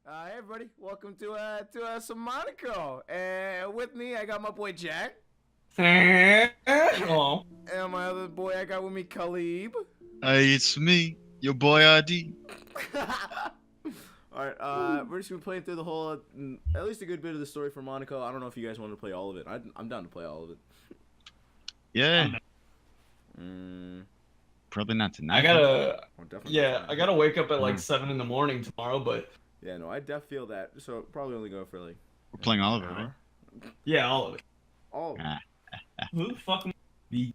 Hey everybody, welcome to some Monaco. And with me, I got my boy Jack. Oh. And my other boy, I got with me Khalib. Hey, it's me, your boy ID. Alright, we're just gonna be playing through the whole, at least a good bit of the story for Monaco. I don't know if you guys want to play all of it. I'm down to play all of it. Yeah. Probably not tonight. I gotta wake up at like 7 in the morning tomorrow, but Yeah, no, I def feel that. So probably only go for like. We're playing all of it, right? yeah, all of it. Oh, Who the fuck am I?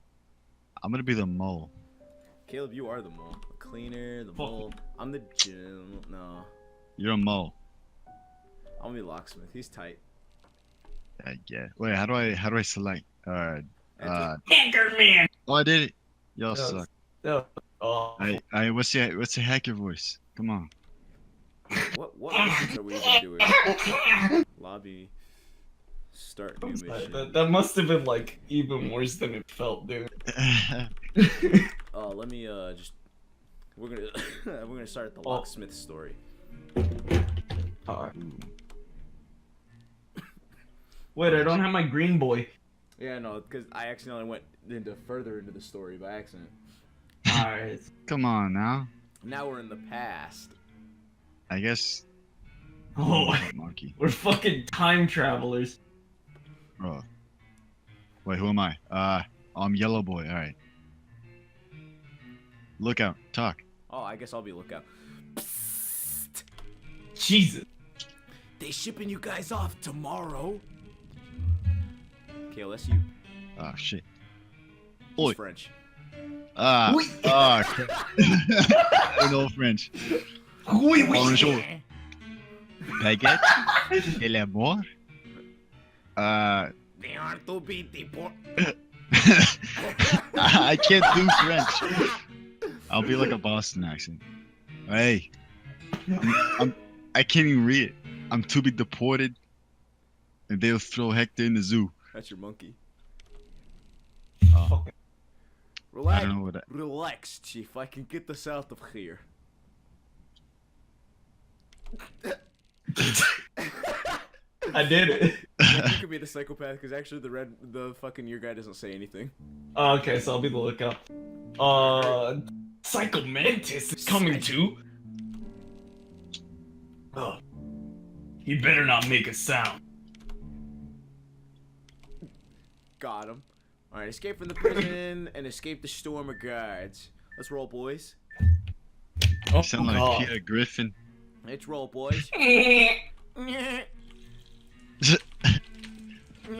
I'm gonna be the mole. Caleb, you are the mole. The cleaner, the mole. I'm the gym. No, You're a mole. I'm gonna be Locksmith. He's tight. Yeah. Wait, how do I select? Anchor Oh, I did it. Y'all Yes. suck. No. Oh. What's your hacker voice? Come on. What missions are we even doing? Lobby. Start new mission. That must have been like even worse than it felt, dude. Let me just. We're gonna start the Locksmith story. Alright. Wait, I don't have my green boy. Yeah, no, because I accidentally went further into the story by accident. Alright. Come on now. Now we're in the past. I guess. Oh, Monkey. we're fucking time travelers. Bro. Wait, who am I? I'm Yellow Boy. All right. Look out. Talk. Oh, I guess I'll be lookout. Psst. Jesus. They shipping you guys off tomorrow. Okay, that's you. Oh shit. He's Oi. French. Crap. I know French. Bonjour. Baguette. Et l'amour. They aren't to be deported. I can't do French. I'll be like a Boston accent. Hey. I can't even read it. I'm to be deported. And they'll throw Hector in the zoo. That's your monkey. Oh. Relax. I don't know what that. Relax, Chief. I can get us out of here. I did it. Yeah, you could be the psychopath because actually the fucking your guy doesn't say anything. Okay, so I'll be the lookout. Psycho Mantis is coming too. Oh. He better not make a sound. Got him. Alright, escape from the prison and escape the storm of guards. Let's roll, boys. Oh, You sound like Peter Griffin. Let's roll, boys. How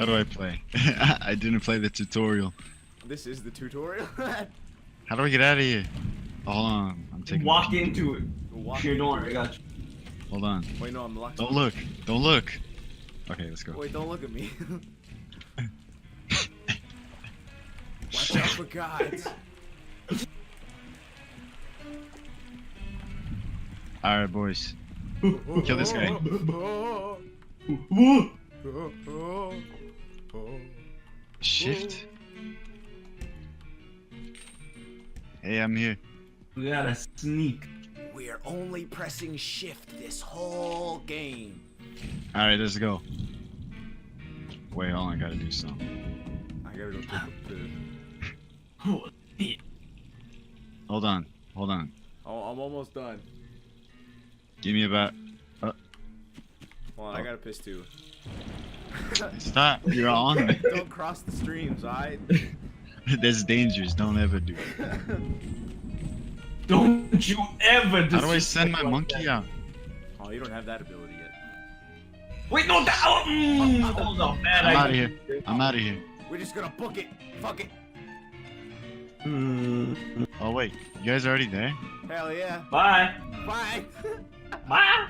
do I play? I didn't play the tutorial. This is the tutorial. How do I get out of here? Hold on. I'm taking Walk a peek. into it. Your door, I got you. Hold on. Wait, no, I'm locked. Don't look. Don't look. Okay, let's go. Wait, don't look at me. Watch out for guards. Alright, boys. Kill this guy. Shift. Hey, I'm here. We gotta sneak. We are only pressing shift this whole game. Alright, let's go. Wait, hold on. I gotta do something. I gotta go take a poo. Oh, shit. Hold on. Hold on. Oh, I'm almost done. Give me about. Hold on, I gotta piss too. Stop. You're on me. Don't cross the streams, alright? That's dangerous. Don't ever do it. Don't you ever How do I send my disrespect like monkey that. out? Oh, you don't have that ability yet. Wait, no, that was a bad I'm idea. out of here. I'm out of here. We're just gonna book it. Fuck it. Oh wait, you guys already there? Hell yeah. Bye. Bye. Bye.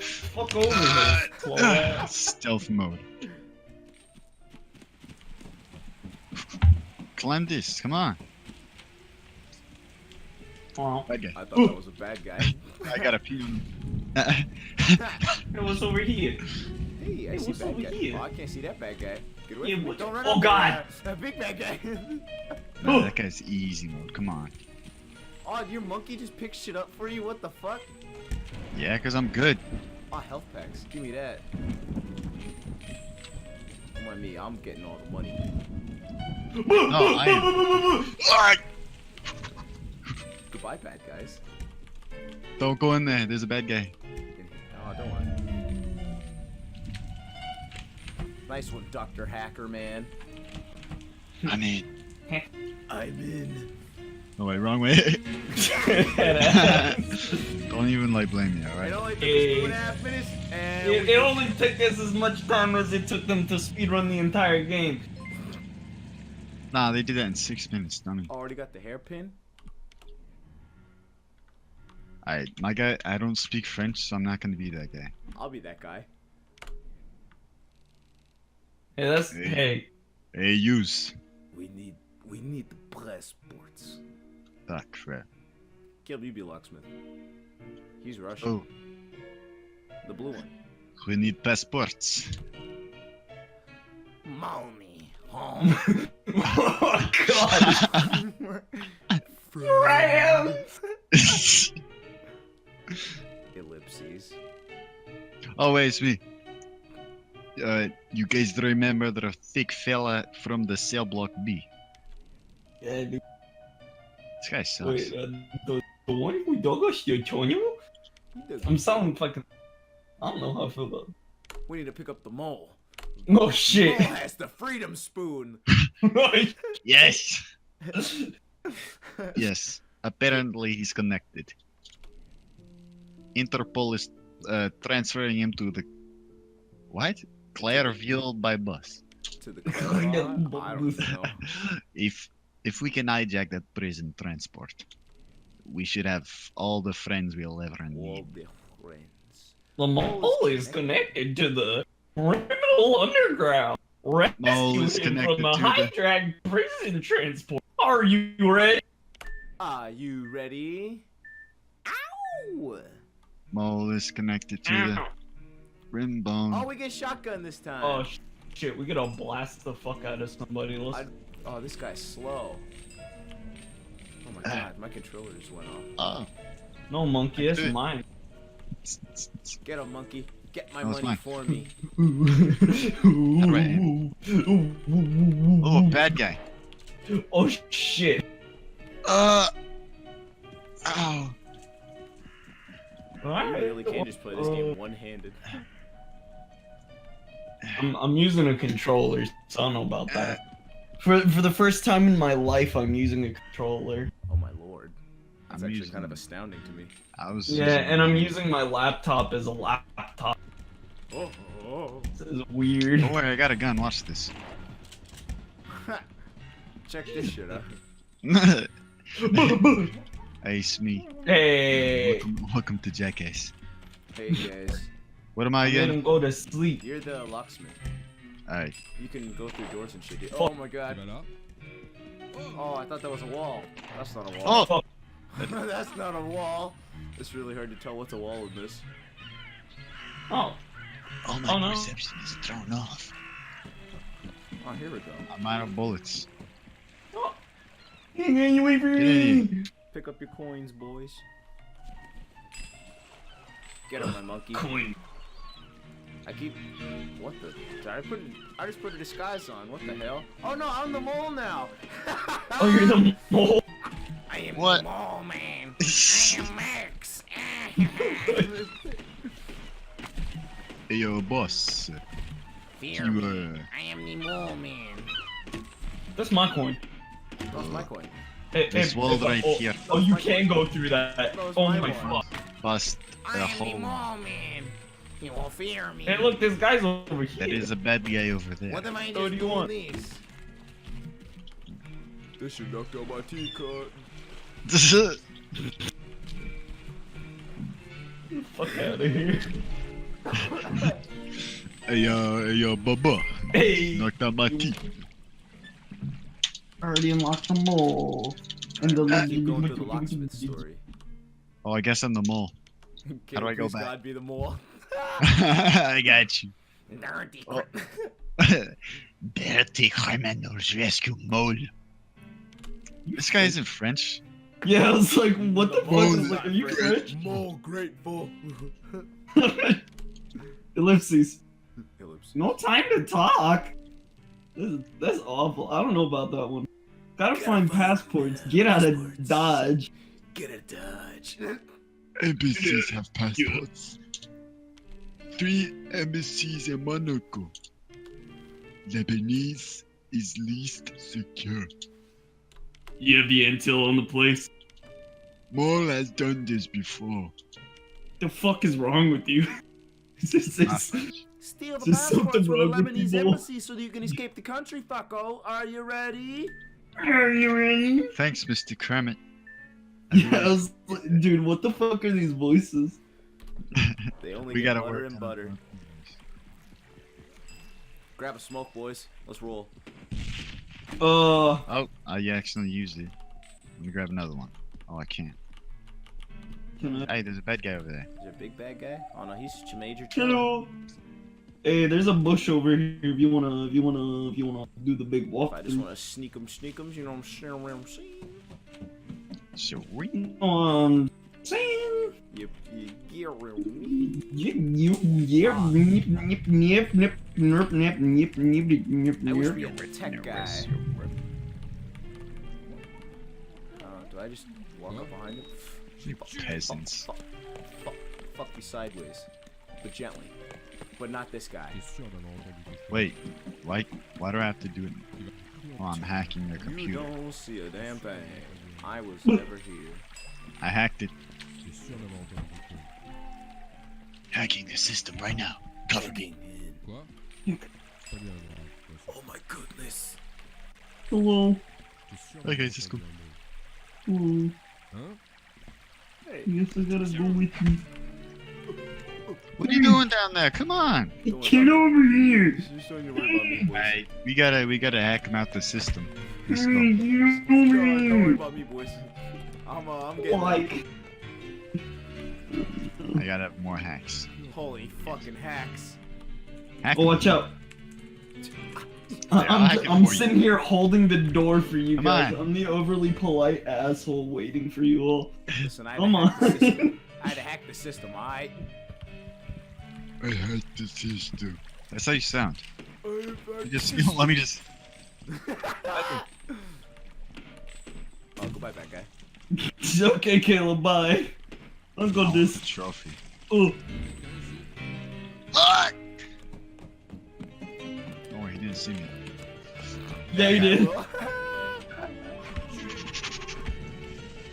Fuck over here. slow ass. Stealth mode. Climb this, come on. Oh, Bad guy. I thought that was a bad guy. I gotta pee on it was over here. Hey, I see what's bad over guy. here? Oh, I can't see that bad guy. Get away Yeah, from me. what- Don't run oh, up. God. That big bad guy. Nah, that guy's easy mode, come on. Oh, your monkey just picks shit up for you? What the fuck? Yeah, cause I'm good. Ah, health packs. Give me that. Come on, me. I'm getting all the money. No, I am. Goodbye, bad guys. Don't go in there. There's a bad guy. Oh, don't worry. Nice one, Dr. Hacker Man. I'm in. I'm in. No way, wrong way. Don't even like blame me, It alright? only took us Hey. 2.5 minutes, and It only took us as much time as it took them to speedrun the entire game. Nah, they did that in 6 minutes, dummy. already got the hairpin. Alright, my guy, I don't speak French, so I'm not gonna be that guy. I'll be that guy. Hey, that's Hey. hey. Hey, use. We need the passports. Ah, crap. Kill you be Locksmith. He's Russian. Oh, The blue one. we need passports. Mommy, home. Oh God. France. Ellipses. Oh, wait, it's me. You guys remember the thick fella from the cell block B? Yeah, dude. This guy sucks. Wait, the one who dog us your Tonyo? I'm sounding fucking. I don't know how I feel about it. We need to pick up the mole. Oh shit. Mole has the freedom spoon. Yes! Yes. Apparently he's connected. Interpol is transferring him to the... What? Clairville by bus. To the Claremont? I don't know. If we can hijack that prison transport, we should have all the friends we'll ever All need. the friends. The mole is connected to the criminal underground. Mole is Rescue him connected from the to the- hijacked prison transport. Are you ready? Are you ready? Ow! Mole is connected to the rim bone. Oh, we get shotgun this time. Oh shit, we gotta blast the fuck out of somebody. Let's... Oh, this guy's slow. Oh my god, my controller just went off. No monkey, that's Do it. mine. Get him, monkey. Get my No, it's money mine. for me. Oh, bad guy. Oh shit. Ow. You really can just play this game one-handed. I'm using a controller, so I don't know about that. For the first time in my life, I'm using a controller. Oh my lord. That's I'm actually using- kind of astounding to me. I was Yeah, using- and I'm using my laptop as a laptop. Oh. This is weird. Don't worry, I got a gun. Watch this. Check this shit out. Hey, it's me. Hey, Welcome to Jackass. Hey guys, What am I let him again? go to sleep. you're the locksmith. Alright. You can go through doors and shit. Dude. Oh my god. Oh, I thought that was a wall. That's not a wall. Oh! That's not a wall. It's really hard to tell what's a wall in this. Oh, Oh, my Oh, no. perception is thrown off. Oh, here we go. I'm out of bullets. you wait for Get in me. Pick up your coins, boys. Get on my monkey. Coin. I keep. What the? I just put a disguise on. What the hell? Oh no, I'm the mole now. Oh, you're the mole. I am What? the mole man. I am Max. Hey, yo, boss. Fear You, me. I am the mole man. That's my coin. That's my coin. Hey, This wall right oh, here. Oh, you can go through that. Those Oh my my ones. fuck. Bust I a am the hole. mole man. You will fear me. Hey, look, this guy's over here. That is a bad guy over there. What am I What just do you doing want? this? This should knock out my teacut. Fuck out of here. Hey, yo, Bubba. Hey. Knocked out my teeth. Already unlocked the mole. And I keep going through the locksmith story. Oh, I guess I'm the mole. Can do I go please back? God be the mole. I got you. Dirty. Oh. Dirty criminals rescue mole. This guy isn't French. Yeah, I was like, what the fuck? I was like, are you French? More grateful. Ellipses. Ellipses. No time to talk. That's awful. I don't know about that one. Gotta find passports. Get out of Dodge. Get a Dodge. Embassies have passports. 3 embassies in Monaco. Lebanese is least secure. You have the intel on the place. Mole has done this before. The fuck is wrong with you? Is this Steal the Just something passports from the wrong with Lebanese people. embassy so that you can escape the country, fucko. Are you ready? Are you ready? Thanks, Mr. Kremet. Yeah, I was like, dude, what the fuck are these voices? They only We get gotta butter work and on butter. it. Grab a smoke, boys. Let's roll. Oh, you accidentally used it. Let me grab another one. Oh, I can't. Can I? Hey, there's a bad guy over there. Is there a big bad guy? Oh no, he's major. Hello. Hey, there's a bush over here. If you wanna do the big walk. I just wanna sneak 'em, you know what I'm saying? So we Saying. You real me. Yeah. Nip, nip, nip, nip, nip, nip, nip, nip, I wish nip. we were a tech guy. Do I just walk up behind him? You peasants. Fuck you sideways, but gently. But not this guy. Wait, why do I have to do it? Oh, I'm hacking their You computer. don't see a damn thing. I was never here. I hacked it. Hacking the system right now. Cover me. In. Oh my goodness. Hello. Okay, let's go. Hello. Hey. Yes, I gotta go with you. What are you doing down there? Come on. Don't Get over here. Just don't you worry about me, boys. Hey, we gotta hack him out the system. Let's Hey, go. get over Don't worry here. about me, boys. I'm getting Like. I gotta have more hacks. holy fucking hacks. Hack Oh, watch out. I'll hack it I'm for you. sitting here holding the door for you Come guys. on. I'm the overly polite asshole waiting for you all. Listen, I had Come to hack the on. system. I had to hack the system, alright? I hacked the system. That's how you sound. You Let me just. Oh, goodbye, bad guy. It's okay, Caleb, bye. I'll go Oh, this. the trophy. Oh, Ah! Oh, he didn't see me. yeah, he did.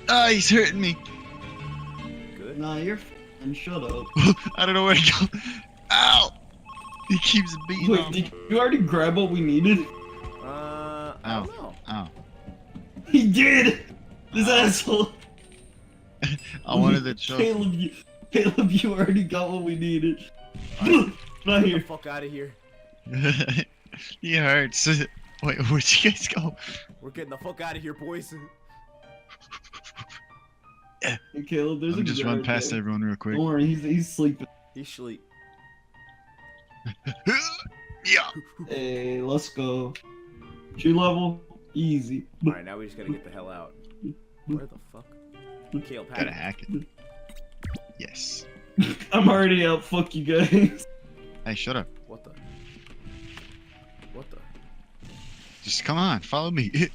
Ah, he's hurting me. Good. Nah, you're f***ing shut up. I don't know where to go. Ow! He keeps beating Wait, on did me. you already grab what we needed? I Ow. don't know. Ow. He did! This Ow. asshole. I wanted the trophy. Caleb, you already got what we needed. Alright. Not Get here. the fuck out of here. He hurts. Wait, where'd you guys go? We're getting the fuck out of here, boys. Hey, Caleb, there's Let a me just guy run right past there. everyone real quick. Don't worry, he's sleeping. He's sleep. Yeah. Hey, let's go. Tree level, easy. Alright, now we just gotta get the hell out. Where the fuck? Caleb, Gotta hack hack it. Yes. I'm already out. Fuck you guys. Hey, shut up. What the? What the? Just come on, follow me.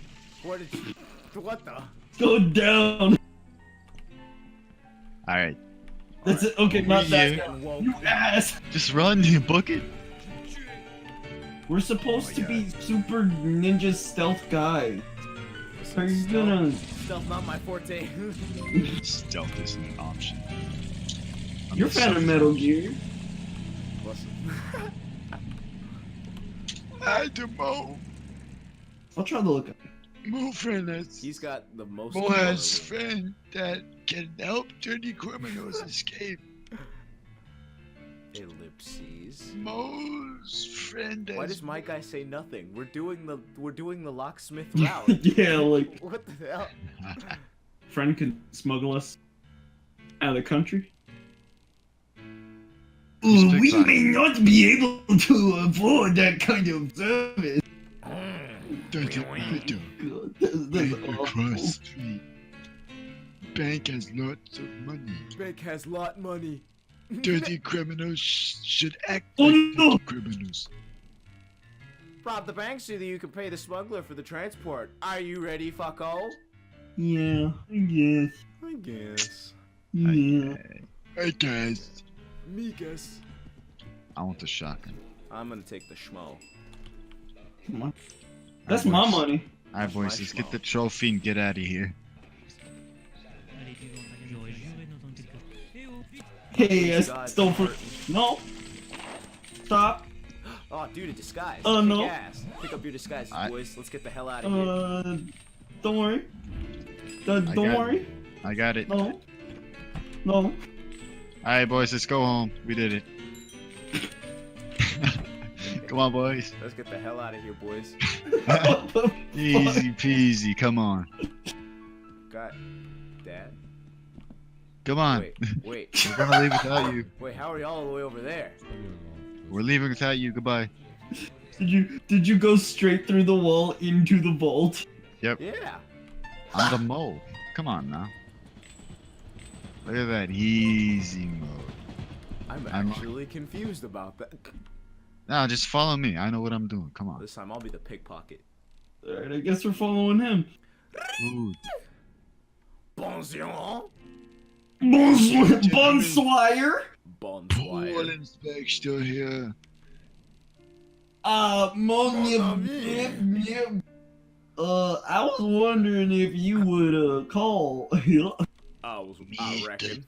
Where did you? What the? Go down. Alright, That's it. Okay, not that Yeah. guy. Whoa. You ass. just run, you book it. We're supposed Oh to my be super ninja stealth guys. Are you Stealth- gonna? Stealth not my forte. Stealth isn't an option. I'm You're a the fan of stealth Metal option. Gear. Listen. I do Mo. I'll try to look up. Mo friend has. He's got the most. Mo has friend that can help dirty criminals escape. Ellipses. Mo's friend has. Why does my guy say nothing? We're doing the locksmith route. Yeah, like What the hell? friend can smuggle us out of the country. Just pick side. not be able to afford that kind of service. Does it matter? God, that's Right awful. across street. bank has lots of money. Bank has lot money. Dirty criminals should act Oh, like no. dirty criminals. Rob the bank so that you can pay the smuggler for the transport. Are you ready, fucko? Yeah, I guess. I guess. Yeah. I guess. Me guess. I want the shotgun. I'm gonna take the schmo. Come on. That's Alright, my boys. money. Alright, boys, let's get the trophy and get out of here. Hey, I God. stole from. No. Stop. Oh, dude, a disguise. No. Kick ass. Pick up your disguises, boys. Let's get the hell out of here. Don't worry. Don't got it. worry. I got it. No. No. Alright, boys, let's go home. We did it. Come on, boys. Let's get the hell out of here, boys. Easy peasy. Come on. God. Dad? Come on. Wait. We're gonna leave without you. Wait, how are y'all all the way over there? We're leaving without you. Goodbye. Did you go straight through the wall into the vault? Yep. Yeah. I'm the mole. Come on now. Look at that easy mode. I'm actually confused about that. Nah, just follow me. I know what I'm doing. Come on. This time I'll be the pickpocket. Alright, I guess we're following him. Ooh. Bonjour. Bonsoir. Bonsoir. Pool inspection here. I was wondering if you would call. I reckon.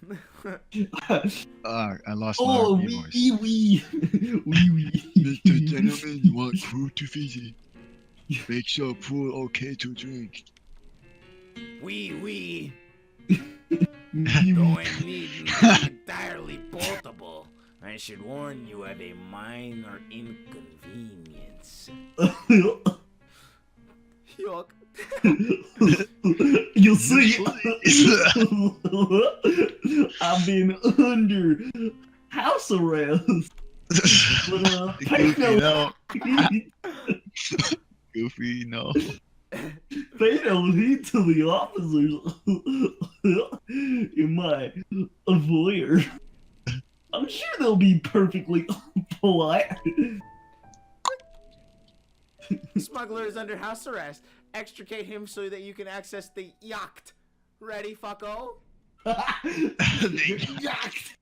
I lost my Oh, RP voice. wee. Mr. Gentleman, you want food to visit? Make sure pool okay to drink. Wee. Going need entirely portable. I should warn you of a minor inconvenience. Yuck. You see, I've been under house arrest. Goofy, no. Goofy, no. They don't need to the officers in my voyeur. I'm sure they'll be perfectly polite. Smuggler is under house arrest. Extricate him so that you can access the yacht. Ready, fucko? Yacht.